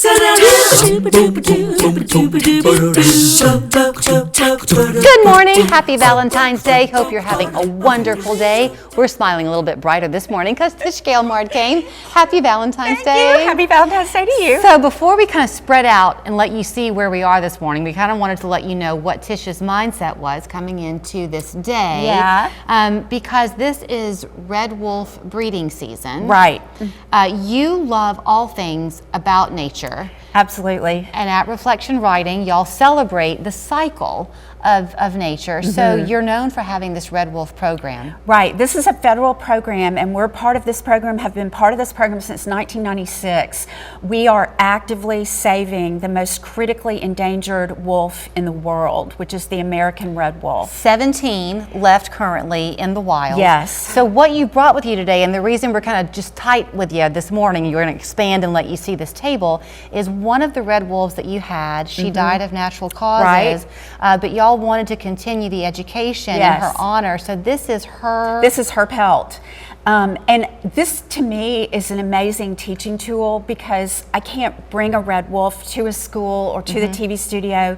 Good morning, happy Valentine's Day. Hope you're having a wonderful day. We're smiling a little bit brighter this morning because Tish Gailmard came. Happy Valentine's Day. Thank you. Happy Valentine's Day to you. So before we kind of spread out and let you see where we are this morning, we kind of wanted to let you know what Tish's mindset was coming into this day. Yeah. Because this is red wolf breeding season. Right. You love all things about nature. Absolutely. And at Reflection Writing, y'all celebrate the cycle of nature. So you're known for having this Red Wolf program. Right. This is a federal program, and we're part of this program, have been part of this program since 1996. We are actively saving the most critically endangered wolf in the world, which is the American red wolf. 17 left currently in the wild. Yes. So what you brought with you today, and the reason we're kind of just tight with you this morning, you're going to expand and let you see this table, is one of the red wolves that you had. She died of natural causes, but y'all wanted to continue the education in her honor. So this is her. This is her pelt. And this to me is an amazing teaching tool because I can't bring a red wolf to a school or to the TV studio,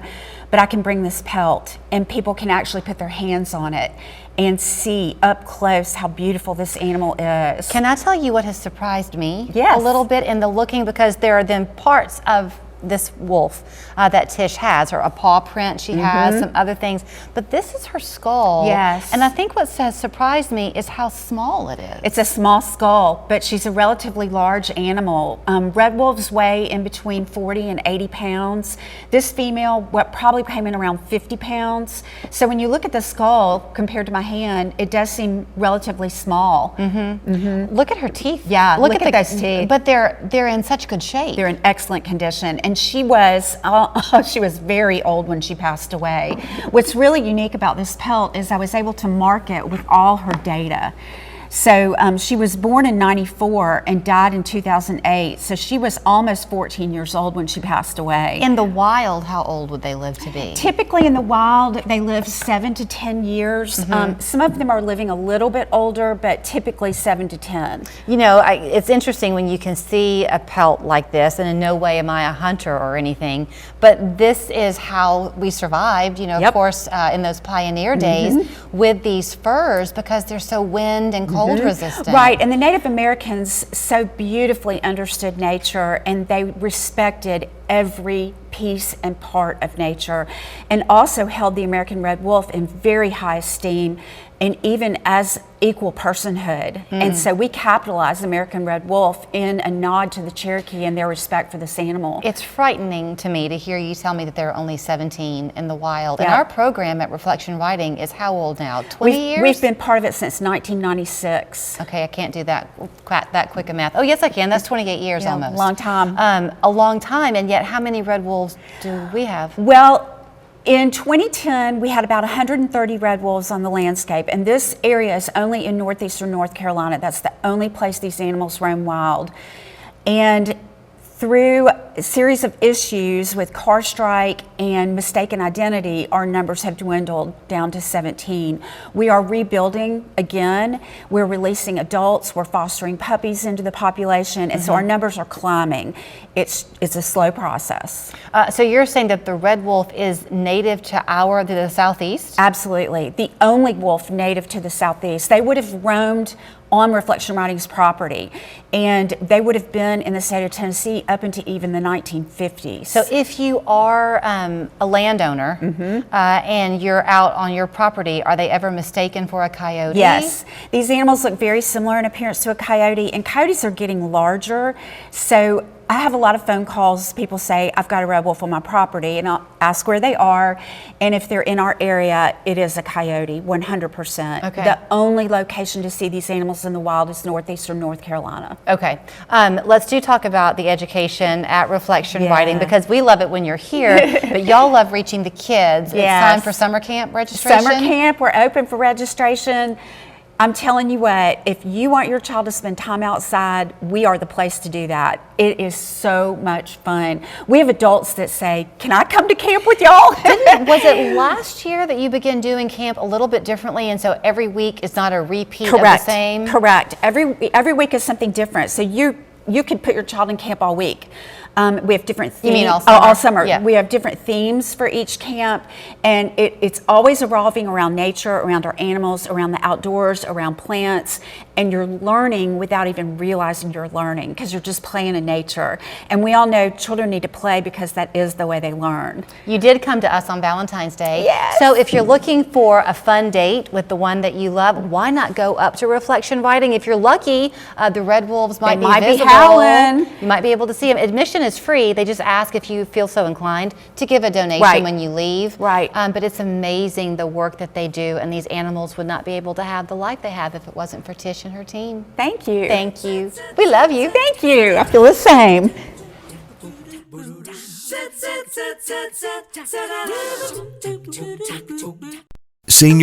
but I can bring this pelt and people can actually put their hands on it and see up close how beautiful this animal is. Can I tell you what has surprised me Yes. a little bit in the looking, because there are then parts of this wolf that Tish has, or a paw print she has, some other things, but this is her skull. Yes. And I think what has surprised me is how small it is. It's a small skull, but she's a relatively large animal. Red wolves weigh in between 40 and 80 pounds. This female probably came in around 50 pounds. So when you look at the skull compared to my hand, it does seem relatively small. Look at her teeth. Yeah, look at those teeth. But they're in such good shape. They're in excellent condition. And she was very old when she passed away. What's really unique about this pelt is I was able to mark it with all her data. So she was born in '94 and died in 2008. So she was almost 14 years old when she passed away. In the wild, how old would they live to be? Typically in the wild, they live 7 to 10 years. Some of them are living a little bit older, but typically 7 to 10. You know, it's interesting when you can see a pelt like this, and in no way am I a hunter or anything, but this is how we survived, you know, of course, in those pioneer days with these furs, because they're so wind and cold resistant. Right, and the Native Americans so beautifully understood nature, and they respected every piece and part of nature, and also held the American red wolf in very high esteem, and even as equal personhood. And so we capitalized the American red wolf in a nod to the Cherokee and their respect for this animal. It's frightening to me to hear you tell me that there are only 17 in the wild. And our program at Reflection Writing is how old now? 20 years? We've been part of it since 1996. Okay, I can't do that quick a math. Oh, yes, I can. That's 28 years almost. A long time. A long time, and yet how many red wolves do we have? Well, in 2010, we had about 130 red wolves on the landscape, and this area is only in northeastern North Carolina. That's the only place these animals roam wild. And through a series of issues with car strike and mistaken identity, our numbers have dwindled down to 17. We are rebuilding again. We're releasing adults. We're fostering puppies into the population, and so our numbers are climbing. It's a slow process. So you're saying that the red wolf is native to the southeast? Absolutely. The only wolf native to the southeast. They would have roamed on Reflection Writing's property, and they would have been in the state of Tennessee up into even the 1950s. So if you are a landowner and you're out on your property, are they ever mistaken for a coyote? Yes. These animals look very similar in appearance to a coyote, and coyotes are getting larger. So I have a lot of phone calls. People say, I've got a red wolf on my property, and I'll ask where they are. And if they're in our area, it is a coyote, 100%. Okay. The only location to see these animals in the wild is northeastern North Carolina. Okay. Let's talk about the education at Reflection Writing, because we love it when you're here, but y'all love reaching the kids. It's time for summer camp registration. Summer camp, we're open for registration. I'm telling you what, if you want your child to spend time outside, we are the place to do that. It is so much fun. We have adults that say, can I come to camp with y'all? Was it last year that you began doing camp a little bit differently, and so every week is not a repeat of the same? Correct. Every week is something different. So you can put your child in camp all week. We have different themes. You mean all Oh, all summer? summer. Yeah. We have different themes for each camp, and it's always revolving around nature, around our animals, around the outdoors, around plants, and you're learning without even realizing you're learning because you're just playing in nature. And we all know children need to play because that is the way they learn. You did come to us on Valentine's Day. Yes. So if you're looking for a fun date with the one that you love, why not go up to Reflection Riding? If you're lucky, the red wolves might be visible. Howling. You might be able to see them. Admission is free. They just ask if you feel so inclined to give a donation Right. when you leave. Right. But it's amazing the work that they do, and these animals would not be able to have the life they have if it wasn't for Tish and her team. Thank you. Thank you. We love you. Thank you. I feel the same. Senior